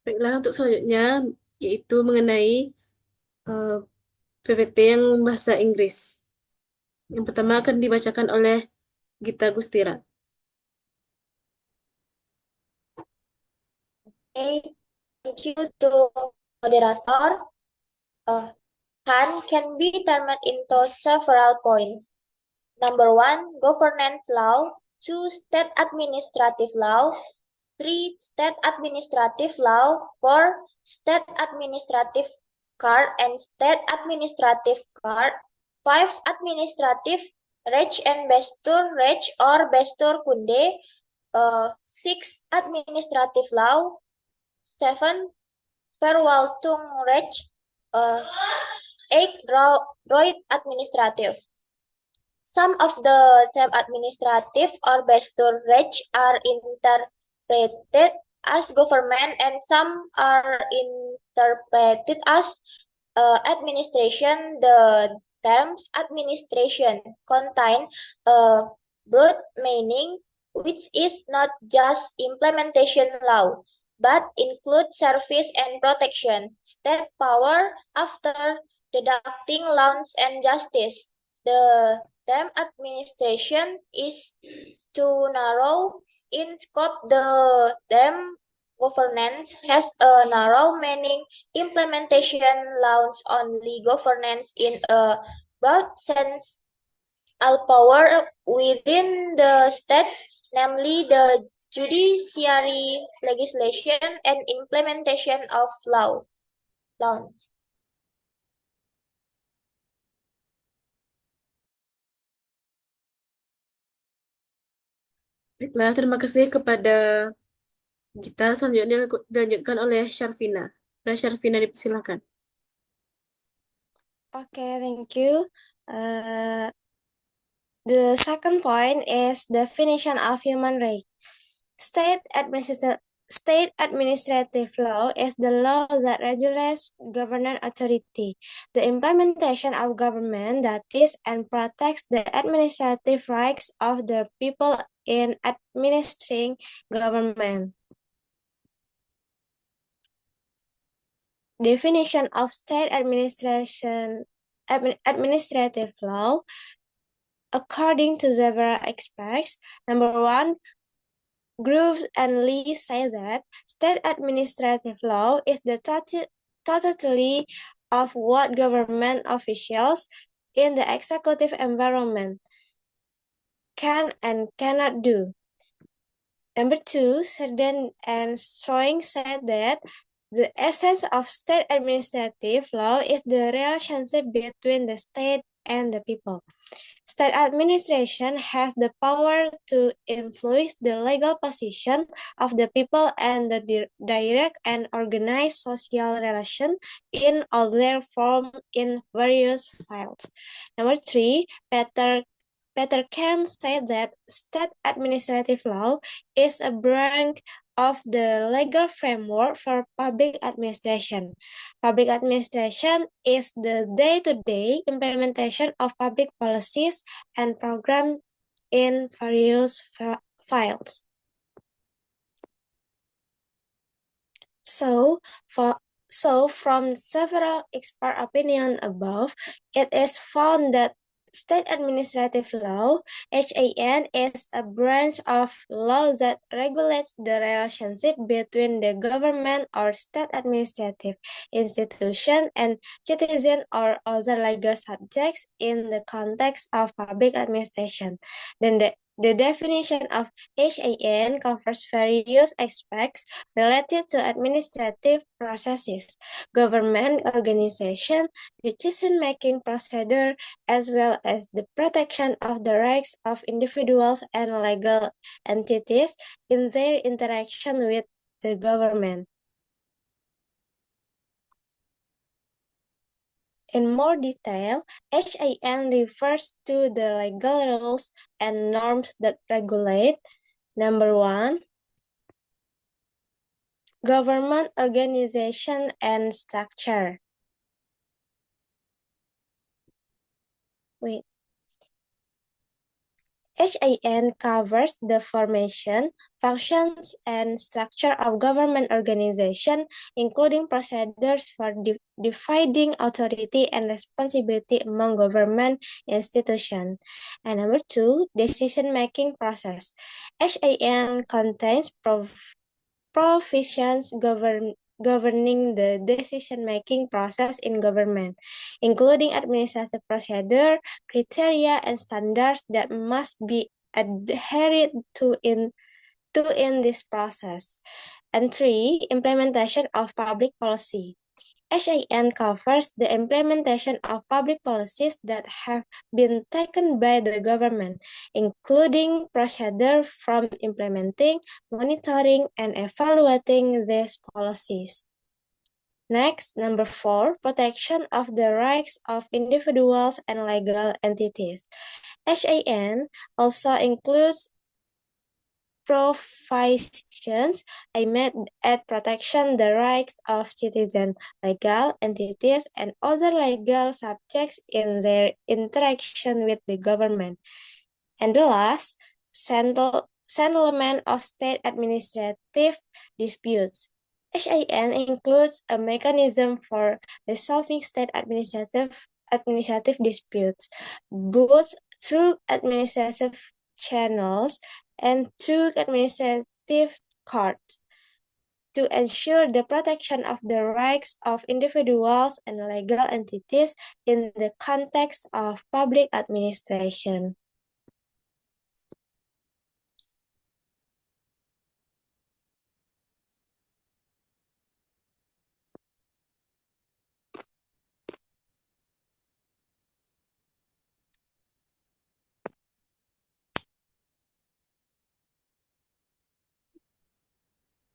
Baiklah, untuk selanjutnya yaitu mengenai eh, PPT yang bahasa Inggris. Yang pertama akan dibacakan oleh Gita Gustira. Okay, thank you to moderator. Can be termed into several points. Number one, governance law. Two, state administrative law. Three, state administrative law. Four, state administrative card and state administrative card. Five, administrative Reg and Bestur Reg or Bestur Kunde. Six, administrative law. Seven, Verwaltung Reg. Uh, Eight, Roid administrative. Some of the term administrative or Bestur Reg are interpreted as government and some are interpreted as administration. The terms administration contain a broad meaning which is not just implementation law but includes service and protection, state power after deducting laws and justice. The term administration is too narrow in scope. The term governance has a narrow meaning. Implementation laws only governance in a broad sense. All power within the states, namely the judiciary, legislation, and implementation of laws. Baiklah, terima kasih kepada Gita. Selanjutnya dilanjutkan oleh Syarvina. Syarvina, dipersilakan. Okay, thank you. Uh, the second point is definition of human right. State administrative law is the law that regulates government authority, the implementation of government that is and protects the administrative rights of the people in administering government. Definition of state administrative law, according to several experts. Number one, Groves and Lee say that state administrative law is the totality of what government officials in the executive environment can and cannot do. Number two, Serdan and Stroing said that the essence of state administrative law is the relationship between the state and the people. State administration has the power to influence the legal position of the people and the direct and organized social relation in all their form in various fields. Number three, Peter Kant said that state administrative law is a branch of the legal framework for public administration. Public administration is the day-to-day implementation of public policies and programs in various files. From several expert opinions above, it is found that state administrative law, HAN, is a branch of law that regulates the relationship between the government or state administrative institution and citizen or other legal subjects in the context of public administration. Then the definition of HAN covers various aspects related to administrative processes, government organization, decision-making procedure, as well as the protection of the rights of individuals and legal entities in their interaction with the government. In more detail, HAN refers to the legal rules and norms that regulate, number one, government organization and structure. HAN covers the formation, functions, and structure of government organization, including procedures for dividing authority and responsibility among government institutions. And number two, decision-making process. HAN contains provisions governing the decision-making process in government, including administrative procedure, criteria, and standards that must be adhered to in this process. And three, implementation of public policy. HAN covers the implementation of public policies that have been taken by the government, including procedure from implementing, monitoring, and evaluating these policies. Next, number four, protection of the rights of individuals and legal entities. HAN also includes provisions aimed at protection the rights of citizens, legal entities, and other legal subjects in their interaction with the government. And the last, settlement of state administrative disputes. HAN includes a mechanism for resolving state administrative disputes, both through administrative channels and through administrative courts, to ensure the protection of the rights of individuals and legal entities in the context of public administration.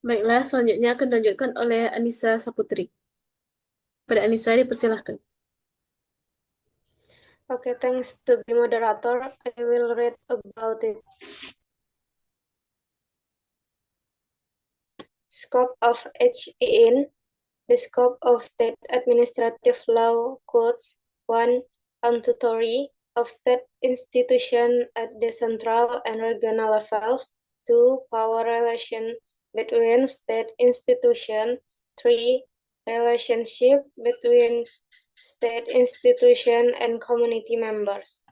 Baiklah, selanjutnya akan dilanjutkan oleh Anissa Saputri. Pada Anissa dipersilahkan. Okay, thanks to the moderator. I will read about it. Scope of HAN. The scope of state administrative law codes 1. Statutory of state institution at the central and regional levels. 2. Power relation between state institution. 3. Relationship between state institution and community members.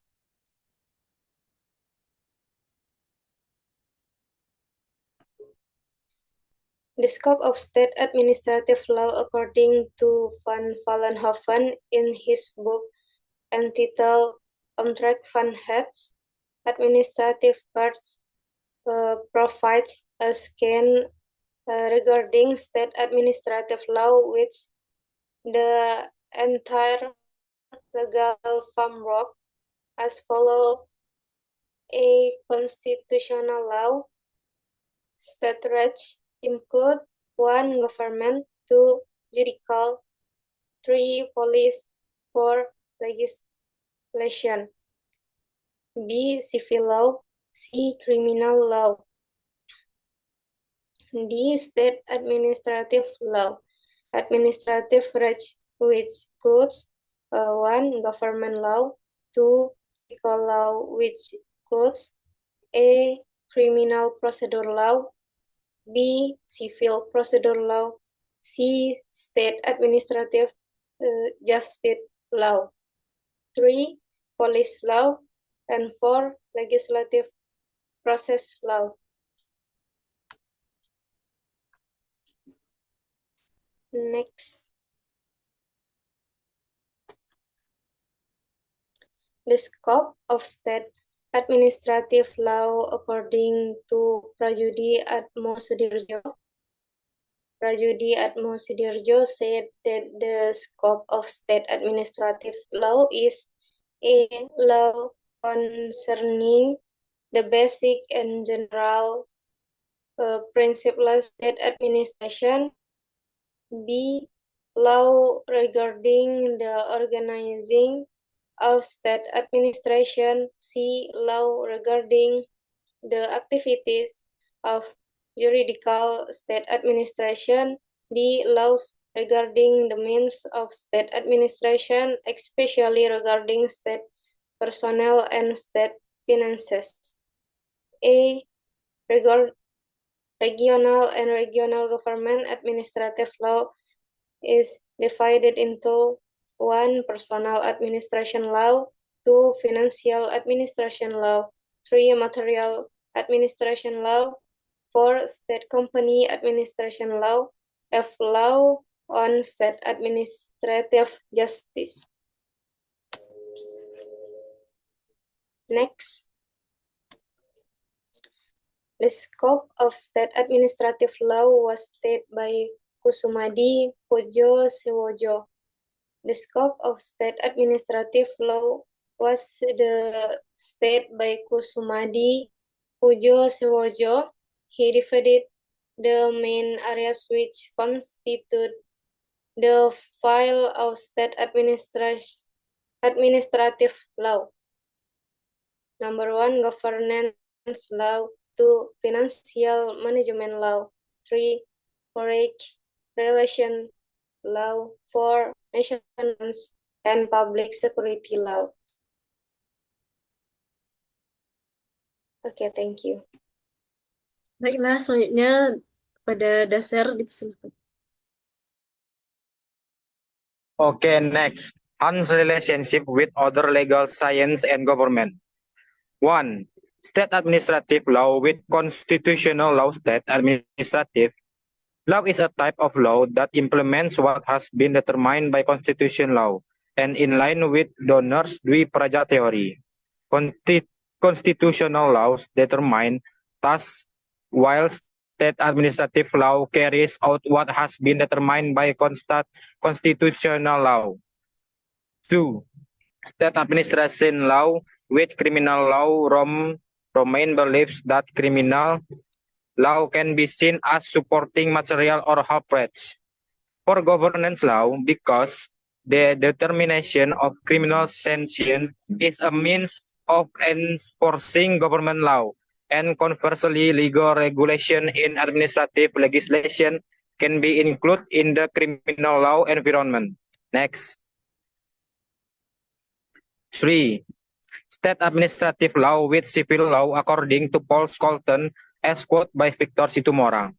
The scope of state administrative law, according to Van Vollenhoven in his book entitled Omtrek van het Administrative Parts, provides a scan regarding state administrative law, which the entire legal framework as follows: a constitutional law. State rights include 1. Government, 2. Judicial, 3. Police, 4. Legislation. B. Civil law. C. Criminal law. D. State administrative law. Administrative rights, which includes 1. Government law, 2. Judicial law, which includes A. Criminal procedure law, B. Civil procedure law, C. State administrative justice law, 3. Police law, and 4. Legislative process law. Next. The scope of state administrative law, according to Prajudi Atmo Sudirjo. Prajudi Atmo Sudirjo said that the scope of state administrative law is A. Law concerning the basic and general principles of state administration. B. Law regarding the organizing of state administration. C. Law regarding the activities of juridical state administration. D. Laws regarding the means of state administration, especially regarding state personnel and state finances. A. Regional and regional government administrative law is divided into 1. Personal administration law, 2. Financial administration law, 3. Material administration law, 4. State company administration law, F. Law on state administrative justice. Next. The scope of state administrative law was stated by Kusumadi Pujo Sewojo. The scope of state administrative law was stated by Kusumadi Pujo Sewojo. He divided the main areas which constitute the file of state administrative law. Number 1, governance law. 2. Financial management law. 3. Foreign relation law. 4. National and public security law. Okay, thank you. Baiklah, selanjutnya pada dasar dipersilakan. Okay, next. Hans relationship with other legal science and government. 1. State administrative law with constitutional law. State administrative law is a type of law that implements what has been determined by constitutional law and in line with Donner's Dwi-Praja theory. Constitutional laws determine tasks, while state administrative law carries out what has been determined by constitutional law. 2. State administration law with criminal law. Romain believes that criminal law can be seen as supporting material or half-breeds for governance law because the determination of criminal sanction is a means of enforcing government law, and conversely, legal regulation in administrative legislation can be included in the criminal law environment. Next. 3. State administrative law with civil law according to Paul Scholten, as quoted by Victor Situmorang.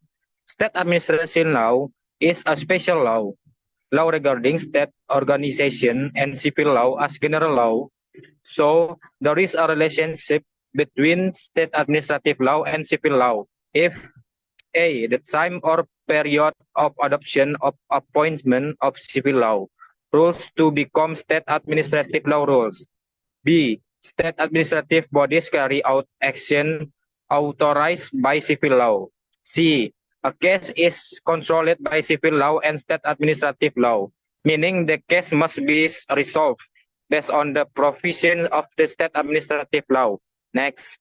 State administration law is a special law regarding state organization, and civil law as general law. So there is a relationship between state administrative law and civil law. If A, the time or period of adoption of appointment of civil law rules to become state administrative law rules. B, state administrative bodies carry out action authorized by civil law. C, a case is controlled by civil law and state administrative law, meaning the case must be resolved based on the provision of the state administrative law. Next.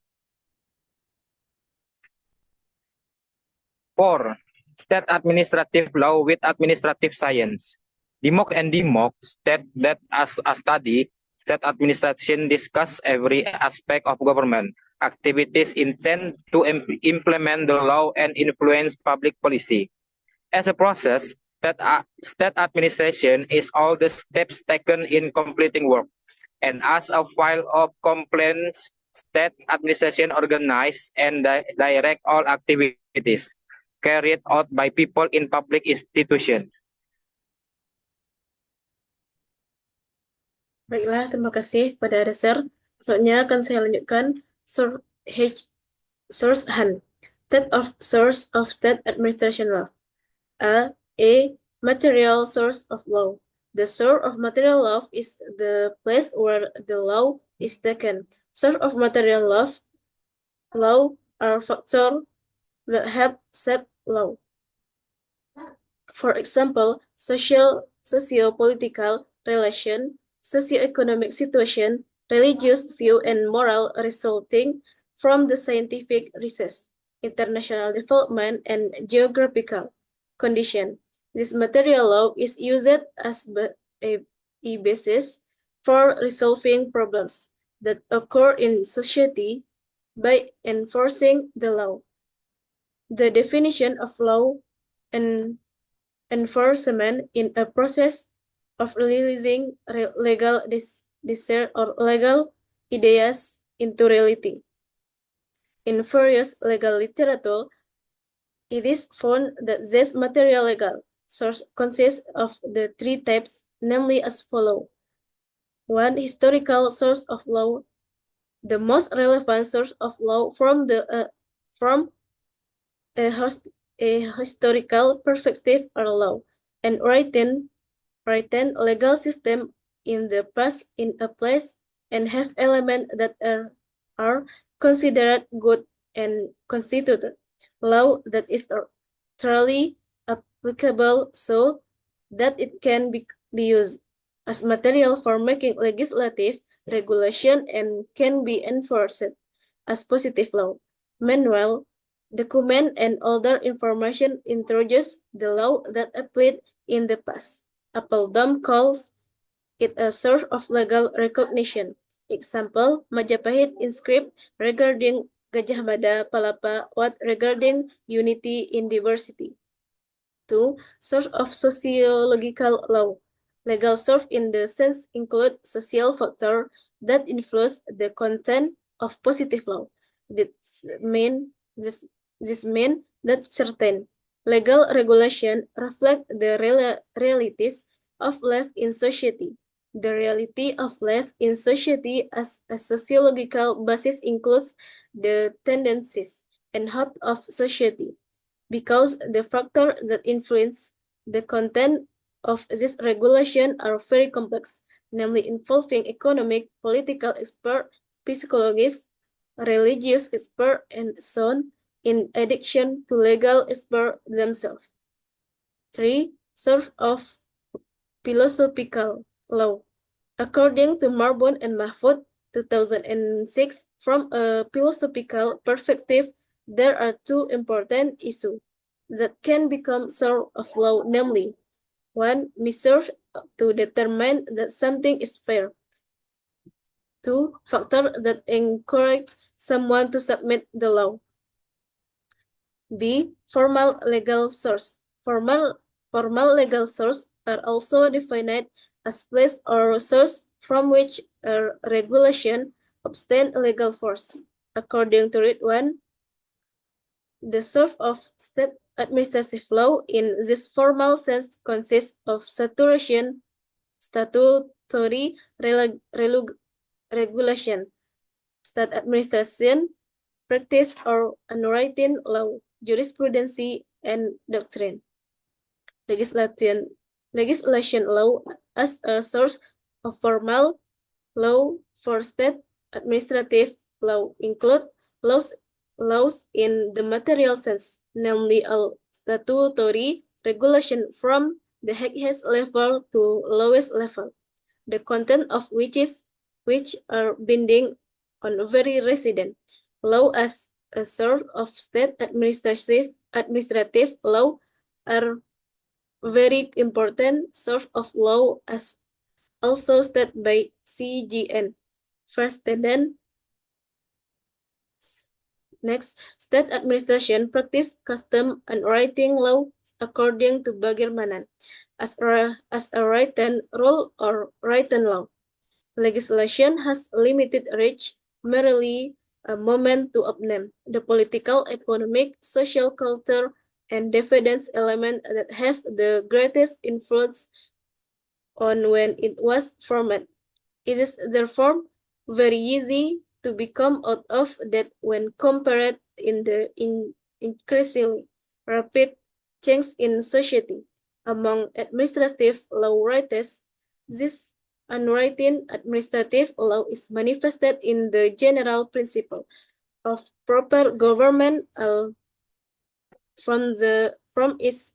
4. State administrative law with administrative science. Dimok and Dimok state that as a study, state administration discuss every aspect of government activities intend to implement the law and influence public policy. As a process, state administration is all the steps taken in completing work. And as a file of complaints, state administration organize and direct all activities carried out by people in public institutions. Baiklah, terima kasih pada dasar. Soalnya akan saya lanjutkan source Han. Type of source of state administration law. A material source of law. The source of material law is the place where the law is taken. Source of material law are factors that help shape law. For example, socio-political relation, socio-economic situation, religious view, and moral resulting from the scientific research, international development, and geographical condition. This material law is used as a basis for resolving problems that occur in society by enforcing the law. The definition of law and enforcement in a process of releasing legal desire or legal ideas into reality. In various legal literature, it is found that this material legal source consists of the three types, namely as follows. One, historical source of law, the most relevant source of law from a historical perspective or law, and written legal system in the past in a place and have elements that are considered good and constituted law that is thoroughly applicable so that it can be used as material for making legislative regulation and can be enforced as positive law. Meanwhile, document and other information introduce the law that applied in the past. Appledom calls it a source of legal recognition. Example, Majapahit inscript regarding Gajah Mada Palapa, what regarding unity in diversity. 2. Source of sociological law. Legal source in the sense include social factor that influence the content of positive law. This mean that certain legal regulation reflect the realities of life in society. The reality of life in society as a sociological basis includes the tendencies and hope of society, because the factors that influence the content of this regulation are very complex, namely involving economic, political expert, psychologists, religious expert, and so on, in addition to legal experts themselves. 3. Source of philosophical law. According to Marbon and Mahfoud, 2006, from a philosophical perspective, there are two important issues that can become source of law, namely, 1. Measures to determine that something is fair. 2. Factors that encourage someone to submit the law. B. Formal legal source. Formal legal source are also defined as place or source from which a regulation obtains legal force. According to Read 1, the source of state administrative law in this formal sense consists of statutory regulation, state administration, practice or unwritten law, jurisprudence, and doctrine. Legislation law as a source of formal law for state administrative law include laws in the material sense, namely all statutory regulation from the highest level to lowest level, the content of which are binding on every resident. Law as a source of state administrative law are very important source of law as also stated by CGN. First, then next, state administration practice custom and writing law according to Bagirmanan as a written rule or written law. Legislation has limited reach, merely a moment to name the political, economic, social, culture, and dividends element that have the greatest influence on when it was formed. It is therefore very easy to become out of that when compared in the increasingly rapid change in society. Among administrative law writers, this unwritten administrative law is manifested in the general principle of proper government from its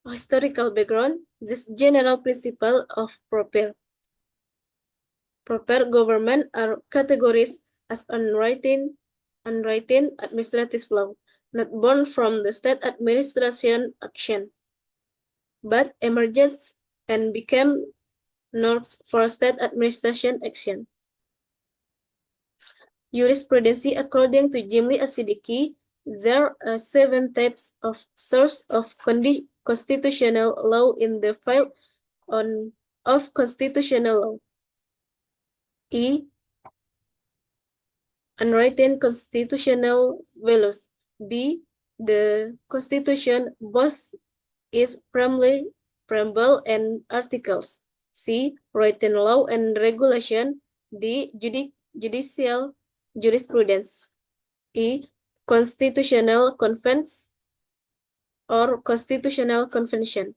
historical background. This general principle of proper government are categorized as unwritten administrative law, not born from the state administration action, but emerged and became norms for state administration action. Jurisprudence. According to Jimli Asidiki, there are 7 types of source of constitutional law in the file of constitutional law. E. unwritten constitutional values. B. The Constitution both its preamble and articles. C. Written law and regulation. D. Judicial jurisprudence. E. Constitutional conference or constitutional convention.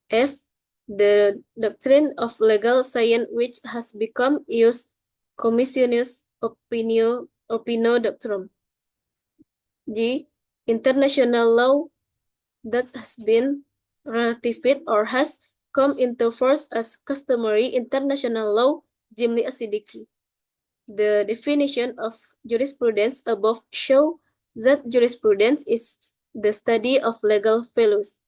F. The doctrine of legal science which has become used commissionis opinio doctrum. G. International law that has been ratified or has come into force as customary international law, Jimli Asidiki. The definition of jurisprudence above show that jurisprudence is the study of legal values,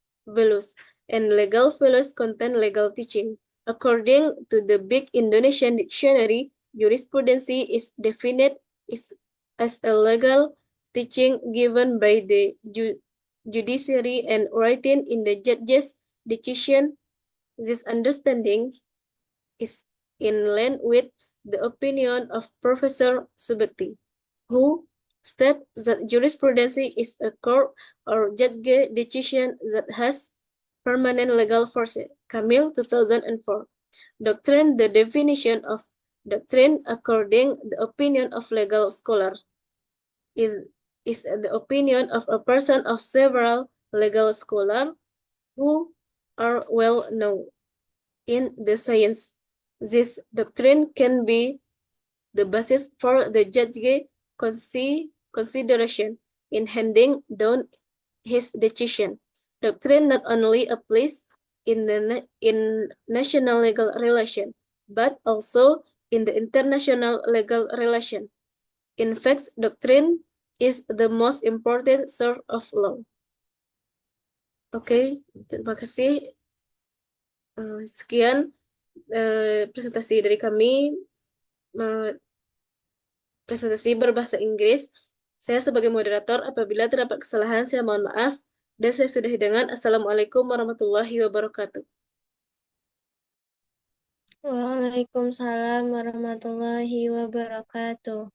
and legal values contain legal teaching. According to the Big Indonesian Dictionary, jurisprudence is defined as a legal teaching given by the judiciary and written in the judge's decision. This understanding is in line with the opinion of Professor Subekti, who stated that jurisprudence is a court or judge decision that has permanent legal force. Camille, 2004. Doctrine, the definition of doctrine according the opinion of legal scholar is the opinion of a person of several legal scholars who are well known in the science. This doctrine can be the basis for the judge's consideration in handing down his decision. Doctrine not only applies in national legal relation, but also in the international legal relation. In fact, doctrine is the most important source of law. Oke, terima kasih. Sekian presentasi dari kami, presentasi berbahasa Inggris. Saya sebagai moderator, apabila terdapat kesalahan, saya mohon maaf. Dan saya sudahi dengan Assalamualaikum warahmatullahi wabarakatuh. Waalaikumsalam warahmatullahi wabarakatuh.